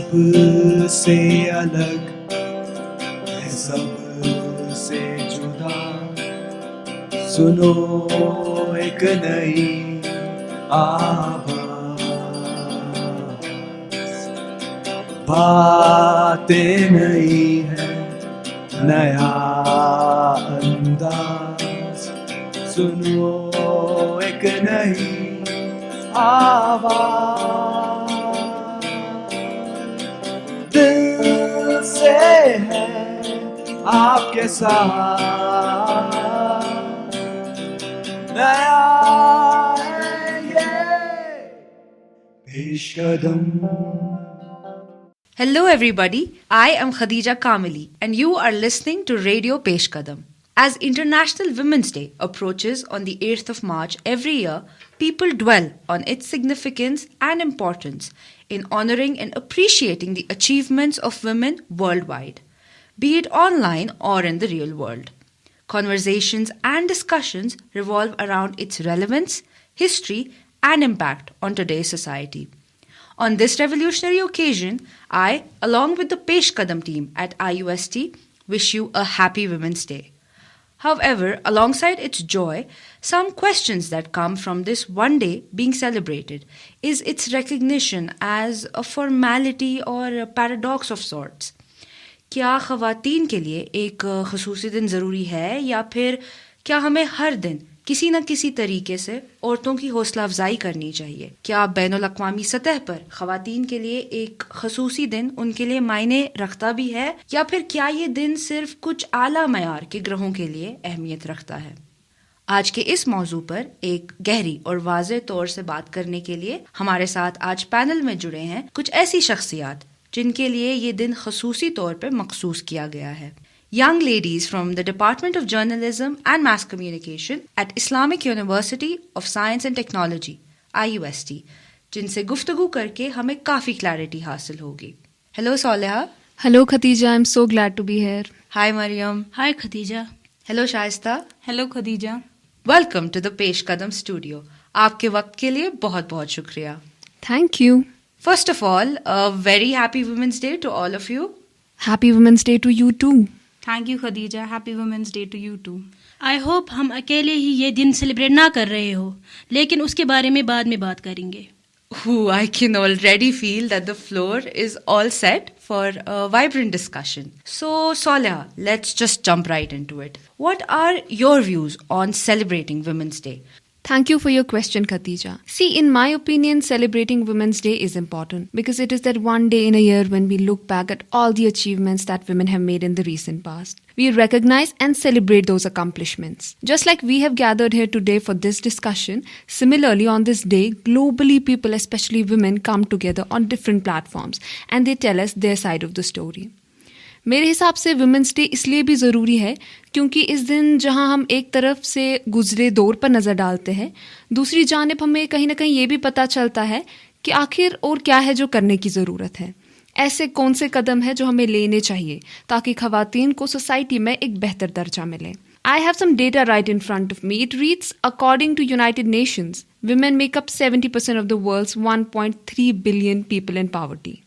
सबसे अलग है, सबसे जुदा। सुनो एक नई आवाज, बातें नई है, नया अंदाज। सुनो एक नई आवाज, दिल से है आपके साथ, नया है ये पेशकदम। Hello everybody, I am Khadija Kamili and you are listening to Radio Peshkadam. As International Women's Day approaches on the 8th of March every year, people dwell on its significance and importance in honoring and appreciating the achievements of women worldwide, be it online or in the real world. Conversations and discussions revolve around its relevance, history, and impact on today's society. On this revolutionary occasion, I, along with the Peshkadam team at IUST, wish you a happy Women's Day. However, alongside its joy, some questions that come from this one day being celebrated is its recognition as a formality or a paradox of sorts. क्या ख़वातीन के लिए एक ख़ुसूसी दिन ज़रूरी है या फिर क्या हमें हर दिन किसी न किसी तरीके से औरतों की हौसला अफजाई करनी चाहिए? क्या बैनुल अक़वामी सतह पर ख़वातीन के लिए एक ख़ुसूसी दिन उनके लिए मायने रखता भी है या फिर क्या ये दिन सिर्फ कुछ आला मयार के ग्रहों के लिए अहमियत रखता है? आज के इस मौजू पर एक गहरी और वाज़ेह तौर से बात करने के लिए हमारे साथ आज पैनल में जुड़े हैं कुछ ऐसी शख्सियात जिनके लिए ये दिन ख़ुसूसी तौर पर मखसूस किया गया है. Young ladies from the Department of Journalism and Mass Communication at Islamic University of Science and Technology, IUST, जिनसे गुफ्तगू करके हमें काफ़ी क्लैरिटी हासिल होगी. Hello Soleha. Hello Khadija, I'm so glad to be here. Hi Mariam. Hi Khadija. Hello Shaista. Hello Khadija. Welcome to the Peshkadam studio. आपके वक्त के लिए बहुत बहुत शुक्रिया. Thank you. First of all, a very happy Women's Day to all of you. Happy Women's Day to you too. Thank you Khadija. Happy Women's Day to you too. I hope हम अकेले ही ये दिन celebrate ना कर रहे हो, लेकिन उसके बारे में बाद में बात करेंगे. Ooh, I can already feel that the floor is all set for a vibrant discussion. So, Soleha, let's just jump right into it. What are your views on celebrating Women's Day? Thank you for your question, Khadija. See, in my opinion, celebrating Women's Day is important because it is that one day in a year when we look back at all the achievements that women have made in the recent past. We recognize and celebrate those accomplishments. Just like we have gathered here today for this discussion, similarly on this day, globally people, especially women, come together on different platforms and they tell us their side of the story. मेरे हिसाब से women's day इसलिए भी ज़रूरी है क्योंकि इस दिन जहां हम एक तरफ से गुजरे दौर पर नज़र डालते हैं, दूसरी जानिब हमें कहीं ना कहीं ये भी पता चलता है कि आखिर और क्या है जो करने की ज़रूरत है. ऐसे कौन से कदम है जो हमें लेने चाहिए ताकि ख़वातीन को सोसाइटी में एक बेहतर दर्जा मिले. I have some data right in front of me. It reads, according to United Nations, women make up 70% of the world's 1.3 billion people in poverty.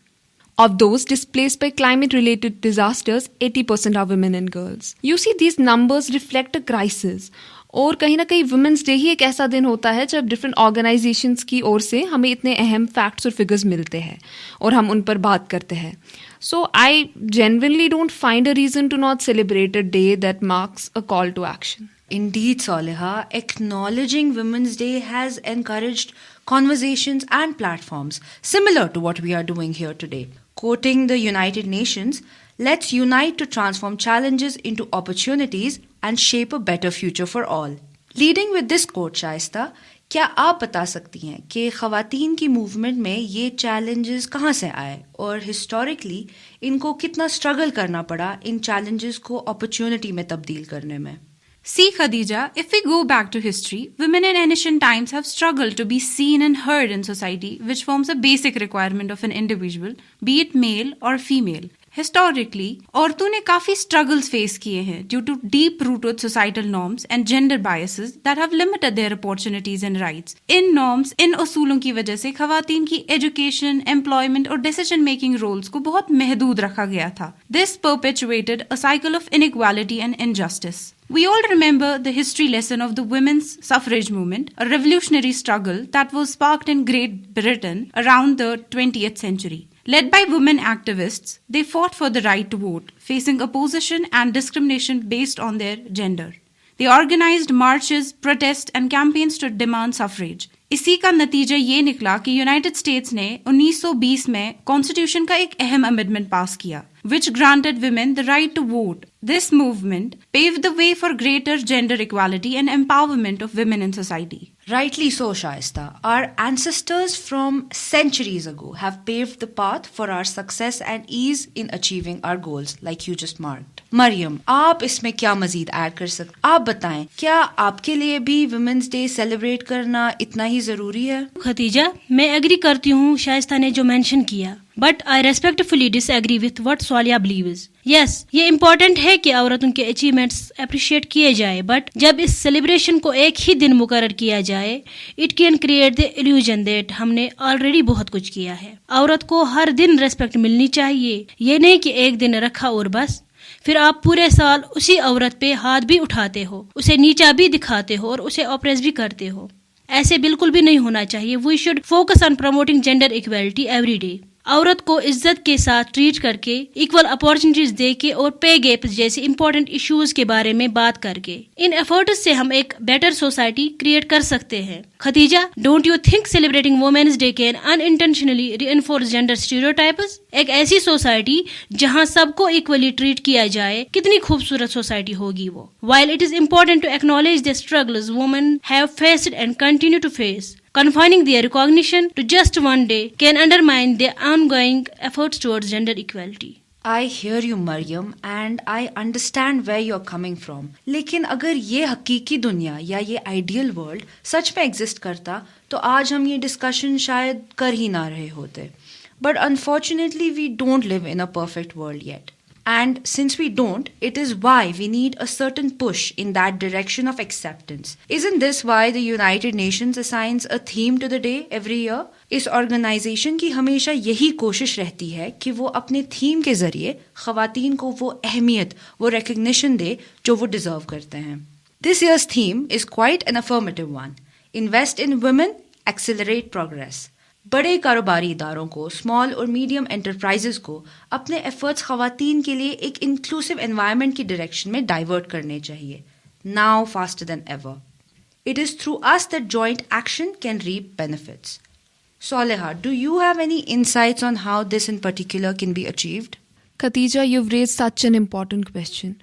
Of those displaced by climate-related disasters, 80% are women and girls. You see, these numbers reflect a crisis. और कहीं ना कहीं women's day ही एक ऐसा दिन होता है जब डिफरेंट ऑर्गेनाइजेशंस की ओर से हमें इतने अहम फैक्ट्स और फिगर्स मिलते हैं और हम उन पर बात करते हैं. So I genuinely don't find a reason to not celebrate a day that marks a call to action. Indeed, Soleha, acknowledging Women's Day has encouraged conversations and platforms similar to what we are doing here today. Quoting the United Nations, let's unite to transform challenges into opportunities and shape a better future for all. Leading with this quote, Shaista, क्या आप बता सकती हैं कि ख़वातीन की movement में ये चैलेंजेस कहाँ से आए और हिस्टोरिकली इनको कितना स्ट्रगल करना पड़ा इन चैलेंजेस को अपॉर्चुनिटी में तब्दील करने में? See Khadija, if we go back to history, women in ancient times have struggled to be seen and heard in society, which forms a basic requirement of an individual, be it male or female. Historically, औरतों ने काफी struggles face किए हैं due to deep-rooted societal norms and gender biases that have limited their opportunities and rights. In norms, इन उसूलों की वजह से खवातीन की education, employment और decision-making roles को बहुत महदूद रखा गया था. This perpetuated a cycle of inequality and injustice. We all remember the history lesson of the women's suffrage movement, a revolutionary struggle that was sparked in Great Britain around the 20th century. Led by women activists, they fought for the right to vote, facing opposition and discrimination based on their gender. They organized marches, protests and campaigns to demand suffrage. इसी का नतीजा ये निकला कि United states ने 1920 में constitution का एक अहम अमेंडमेंट पास किया, which granted women the right to vote. This movement paved the way for greater gender equality and empowerment of women in society. Rightly so, Shaista. Our ancestors from centuries ago have paved the path for our success and ease in achieving our goals, like you just marked. Maryam, आप इसमें क्या मजीद add कर सकते? आप बताएं, क्या आपके लिए भी वुमेन्स डे सेलिब्रेट करना इतना ही जरूरी है? खतीजा, मैं एग्री करती हूँ शाइस्ता ने जो मेंशन किया, but I respectfully disagree with what Soleha believes. Yes, ये इम्पोर्टेंट है कि औरत उनके अचीवमेंट्स अप्रिशिएट किए जाए, बट जब इस सेलिब्रेशन को एक ही दिन मुकर्रर किया जाए, it can create the illusion that हमने ऑलरेडी बहुत कुछ किया है. औरत को हर दिन रेस्पेक्ट मिलनी चाहिए, ये नहीं कि एक दिन रखा और बस. फिर आप पूरे साल उसी औरत पे हाथ भी उठाते हो, उसे नीचा भी दिखाते हो और उसे ऑप्रेस भी करते हो. ऐसे बिल्कुल भी नहीं होना चाहिए. We should focus on promoting gender equality every day. औरत को इज्जत के साथ ट्रीट करके, इक्वल अपॉर्चुनिटीज देके और पे गैप जैसे इंपॉर्टेंट इश्यूज के बारे में बात करके, इन एफर्ट्स से हम एक बेटर सोसाइटी क्रिएट कर सकते हैं. Khatija, don't you think celebrating women's day can unintentionally reinforce gender stereotypes? एक ऐसी सोसाइटी जहां सबको इक्वली ट्रीट किया जाए, कितनी खूबसूरत सोसाइटी होगी वो. While it is important to acknowledge the struggles women have faced and continue to face, confining their recognition to just one day can undermine their ongoing efforts towards gender equality. I hear you, Mariam, and I understand where you're coming from. लेकिन अगर ये हकीकी दुनिया या ये ideal world सच में exist करता, तो आज हम ये डिस्कशन शायद कर ही ना रहे होते. But unfortunately, we don't live in a perfect world yet. And since we don't, it is why we need a certain push in that direction of acceptance. Isn't this why the United Nations assigns a theme to the day every year? इस organisation की हमेशा यही कोशिश रहती है कि वो अपने थीम के जरिए खवातीन को वो अहमियत, वो रिकग्निशन दे जो वो डिजर्व करते हैं. This year's theme is quite an affirmative one. Invest in women, accelerate progress. बड़े कारोबारी इदारों को, स्मॉल और मीडियम एंटरप्राइजेस को अपने एफर्ट्स खवातीन के लिए एक इंक्लूसिव एनवायरनमेंट की डायरेक्शन में डाइवर्ट करने चाहिए. Now faster than ever. It is through us that joint action can reap benefits. Soleha, do you have any insights on how this in particular can be achieved? Khatija, you've raised such an important question.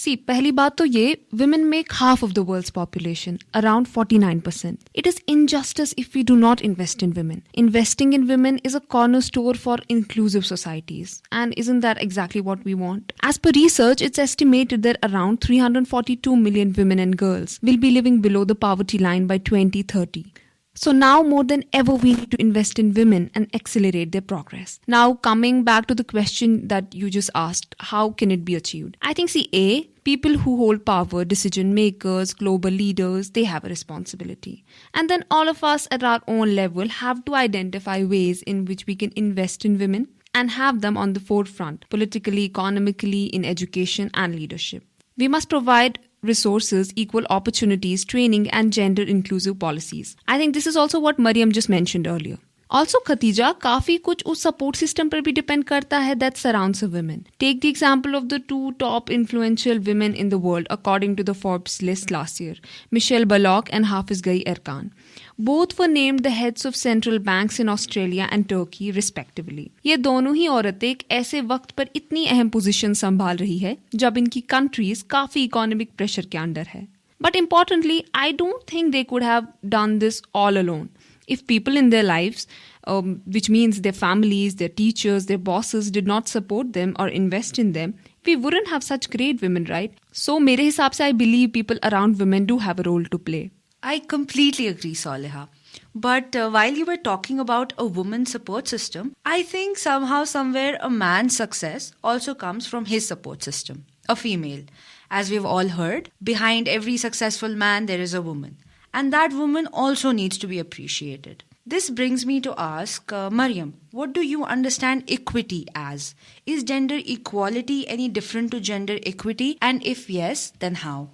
See, पहली बात तो ये, women make half of the world's population, around 49%. It is injustice if we do not invest in women. Investing in women is a cornerstone for inclusive societies. And isn't that exactly what we want? As per research, it's estimated that around 342 million women and girls will be living below the poverty line by 2030. So now more than ever we need to invest in women and accelerate their progress. Now coming back to the question that you just asked, how can it be achieved? I think people who hold power, decision makers, global leaders, they have a responsibility. And then all of us at our own level have to identify ways in which we can invest in women and have them on the forefront, politically, economically, in education and leadership. We must provide resources, equal opportunities, training and gender inclusive policies. I think this is also what Mariam just mentioned earlier. Also, Khatija, काफी कुछ उस support system पर भी depend करता है that surrounds a woman. Take the example of the 2 top influential women in the world according to the Forbes list last year, Michelle Bullock and Hafiz Gai Erkan. Both were named the heads of central banks in Australia and Turkey respectively. ये दोनों ही औरतें एक ऐसे वक्त पर इतनी अहम position संभाल रही है जब इनकी कंट्रीज काफी इकोनॉमिक प्रेशर के अंडर है. But importantly, I don't think they could have done this all alone. If people in their lives, which means their families, their teachers, their bosses did not support them or invest in them, we wouldn't have such great women, right? So मेरे हिसाब से I believe people around women do have a role to play. I completely agree, Soleha. But while you were talking about a woman's support system, I think somehow, somewhere, a man's success also comes from his support system, a female. As we've all heard, behind every successful man, there is a woman. And that woman also needs to be appreciated. This brings me to ask Mariam, what do you understand equity as? Is gender equality any different to gender equity? And if yes, then how?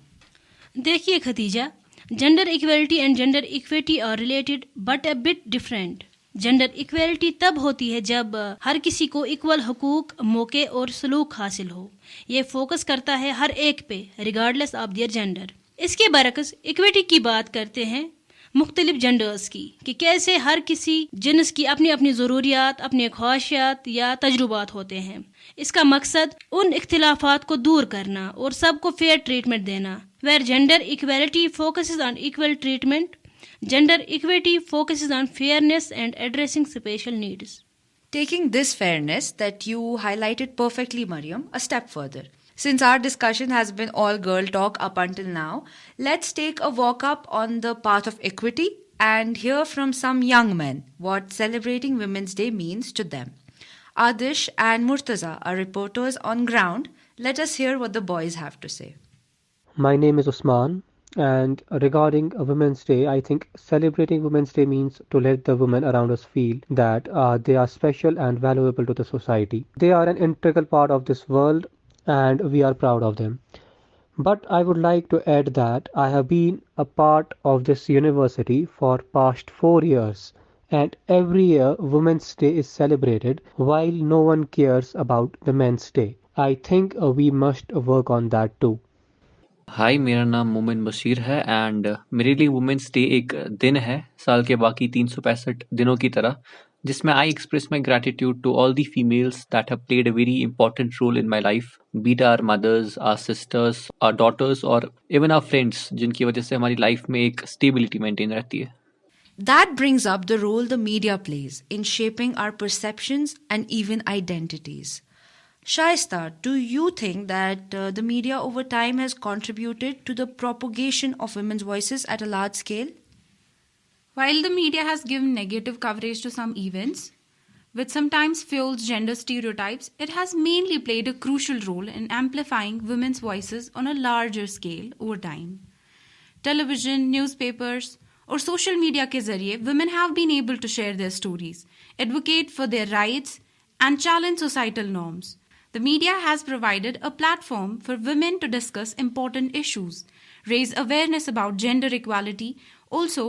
देखिए Khatija, gender equality and gender equity are related but a bit different. Gender equality तब होती है जब हर किसी को equal हकूक, मौके और सलूक हासिल हो. ये फोकस करता है हर एक पे रिगार्डलेस ऑफ देयर जेंडर. इसके बरक्स इक्विटी की बात करते हैं मुख्तलिफ जेंडर्स की कि कैसे हर किसी जिन्स की अपनी अपनी ज़रूरियात, अपने ख्वाहिशात या तजुर्बात होते हैं. इसका मकसद उन इख्तिलाफात को दूर करना और सबको फेयर ट्रीटमेंट देना. Where gender equality focuses on equal treatment, gender equity focuses on fairness and addressing special needs. Taking this fairness that you highlighted perfectly, Mariam, a step further. Since our discussion has been all girl talk up until now, let's take a walk up on the path of equity and hear from some young men what celebrating Women's Day means to them. Adish and Murtaza are reporters on ground. Let us hear what the boys have to say. My name is Usman, and regarding Women's Day, I think celebrating Women's Day means to let the women around us feel that they are special and valuable to the society. They are an integral part of this world and we are proud of them. But I would like to add that I have been a part of this university for past 4 years, and every year Women's Day is celebrated while no one cares about the Men's Day. I think we must work on that too. हाय, मेरा नाम मोमिन बशीर है and मेरे लिए women's day एक दिन है साल के बाकी 365 दिनों की तरह, जिसमें I express my gratitude to all the females that have played a very important role in my life, be it our mothers, our sisters, our daughters और इवन आवर फ्रेंड्स, जिनकी वजह से हमारी लाइफ में एक स्टेबिलिटी मेंटेन रहती है. That brings up the role the media plays in shaping our perceptions and even identities. Shaista, do you think that the media over time has contributed to the propagation of women's voices at a large scale? While the media has given negative coverage to some events, which sometimes fuels gender stereotypes, it has mainly played a crucial role in amplifying women's voices on a larger scale over time. Television, newspapers, or social media के ज़रिए women have been able to share their stories, advocate for their rights, and challenge societal norms. The media has provided a platform for women to discuss important issues, raise awareness about gender equality, also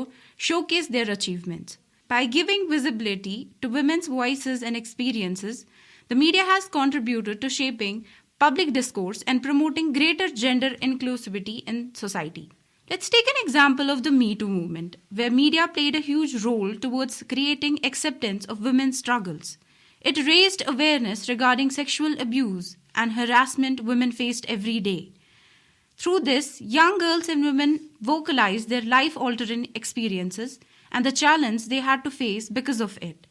showcase their achievements. By giving visibility to women's voices and experiences, the media has contributed to shaping public discourse and promoting greater gender inclusivity in society. Let's take an example of the Me Too movement, where media played a huge role towards creating acceptance of women's struggles. It raised awareness regarding sexual abuse and harassment women faced every day. Through this, young girls and women vocalized their life-altering experiences and the challenge they had to face because of it.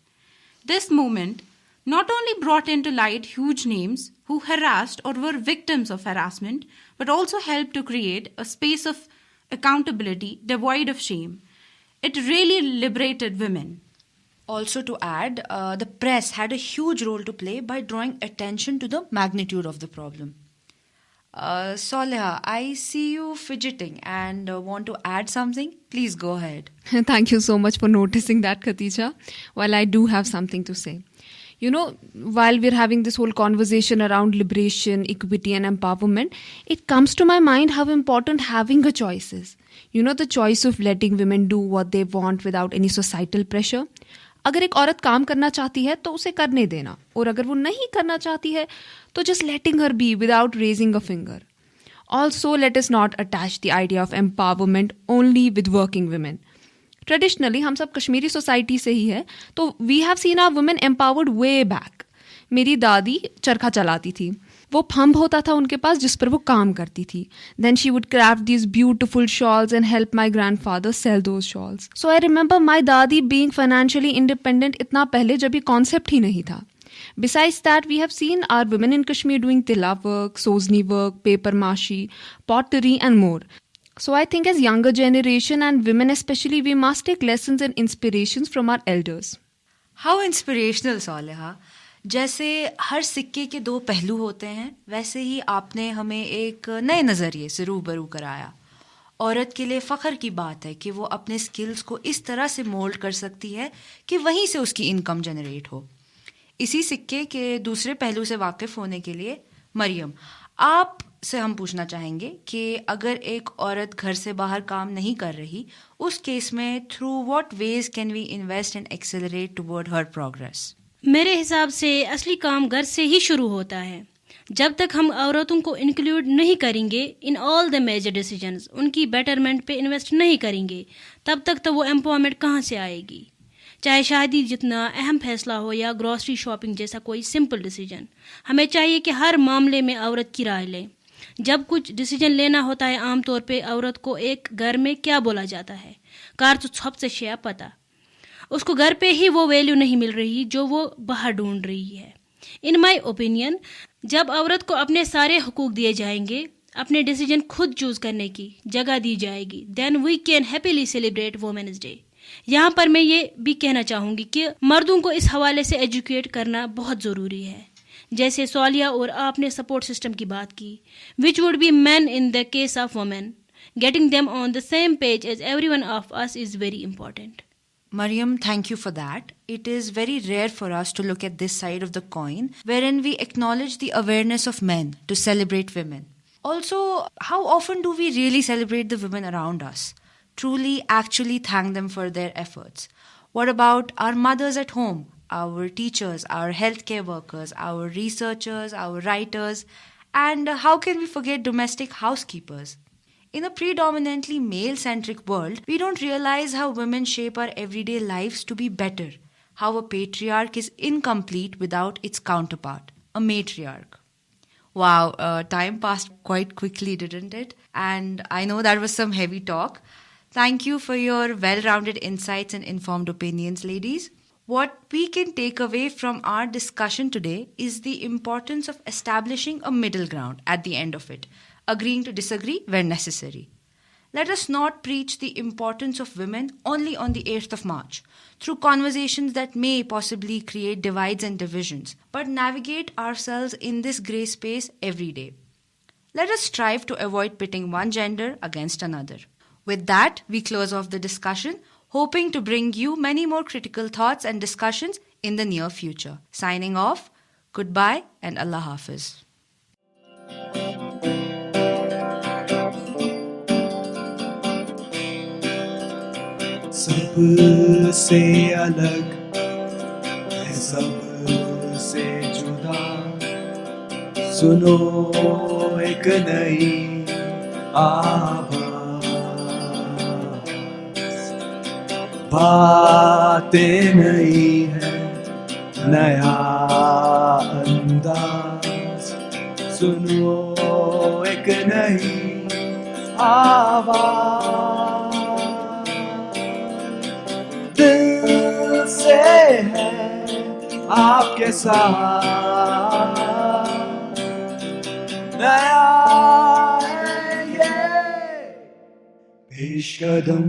This movement not only brought into light huge names who harassed or were victims of harassment, but also helped to create a space of accountability devoid of shame. It really liberated women. Also, to add, the press had a huge role to play by drawing attention to the magnitude of the problem. Soleha, I see you fidgeting and want to add something. Please go ahead. Thank you so much for noticing that, Khatija. Well, I do have something to say. You know, while we're having this whole conversation around liberation, equity and empowerment, it comes to my mind how important having a choice is. You know, the choice of letting women do what they want without any societal pressure. अगर एक औरत काम करना चाहती है तो उसे करने देना, और अगर वो नहीं करना चाहती है तो just letting her be without raising a finger. Also, let us not attach the idea of empowerment only with working women. Traditionally, हम सब कश्मीरी सोसाइटी से ही है, तो we have seen our women empowered way back. मेरी दादी चरखा चलाती थी, वो फंब होता था उनके पास जिस पर वो काम करती थी. Then she would craft these beautiful shawls and help my grandfather sell those shawls. So I remember my dadi being financially independent इतना पहले जब ये concept ही नहीं था. Besides that, we have seen our women in Kashmir doing tilla work, sozni work, paper mashi, pottery and more. So I think as younger generation and women especially, we must take lessons and inspirations from our elders. How inspirational Saleha. जैसे हर सिक्के के दो पहलू होते हैं, वैसे ही आपने हमें एक नए नज़रिए से रूबरू कराया. औरत के लिए फ़ख्र की बात है कि वो अपने स्किल्स को इस तरह से मोल्ड कर सकती है कि वहीं से उसकी इनकम जनरेट हो. इसी सिक्के के दूसरे पहलू से वाकिफ़ होने के लिए मरियम, आप से हम पूछना चाहेंगे कि अगर एक औरत घर से बाहर काम नहीं कर रही, उस केस में through what ways can we invest and accelerate toward her progress? मेरे हिसाब से असली काम घर से ही शुरू होता है. जब तक हम औरतों को इंक्लूड नहीं करेंगे in all the major decisions, उनकी बेटरमेंट पे इन्वेस्ट नहीं करेंगे, तब तक तो वो एम्पावरमेंट कहाँ से आएगी. चाहे शादी जितना अहम फैसला हो या ग्रॉसरी शॉपिंग जैसा कोई सिंपल डिसीजन, हमें चाहिए कि हर मामले में औरत की राय लें. जब कुछ डिसीजन लेना होता है, आमतौर पे औरत को एक घर में क्या बोला जाता है, कार तो सबसे शेयर पता, उसको घर पे ही वो वैल्यू नहीं मिल रही जो वो बाहर ढूंढ रही है. इन माई ओपिनियन, जब औरत को अपने सारे हुकूक दिए जाएंगे, अपने डिसीजन खुद चूज करने की जगह दी जाएगी, then we can happily celebrate women's day. यहाँ पर मैं ये भी कहना चाहूँगी कि मर्दों को इस हवाले से एजुकेट करना बहुत ज़रूरी है. जैसे सोलिया और आपने सपोर्ट सिस्टम की बात की, which would be man in the case of women. Getting them on the same page as everyone of us is very important. Mariam, thank you for that. It is very rare for us to look at this side of the coin, wherein we acknowledge the awareness of men to celebrate women. Also, how often do we really celebrate the women around us? Truly, actually thank them for their efforts. What about our mothers at home, our teachers, our healthcare workers, our researchers, our writers, and how can we forget domestic housekeepers? In a predominantly male-centric world, we don't realize how women shape our everyday lives to be better, how a patriarch is incomplete without its counterpart, a matriarch. Wow, time passed quite quickly, didn't it? And I know that was some heavy talk. Thank you for your well-rounded insights and informed opinions, ladies. What we can take away from our discussion today is the importance of establishing a middle ground at the end of it, agreeing to disagree where necessary. Let us not preach the importance of women only on the 8th of March, through conversations that may possibly create divides and divisions, but navigate ourselves in this grey space every day. Let us strive to avoid pitting one gender against another. With that, we close off the discussion, hoping to bring you many more critical thoughts and discussions in the near future. Signing off, goodbye and Allah Hafiz. सबसे अलग है, सबसे जुदा, सुनो एक नई आवाज़. बातें नई है, नया अंदाज, सुनो एक नई आवाज़. दिल से है आपके साथ, नया है ये पेशकदम.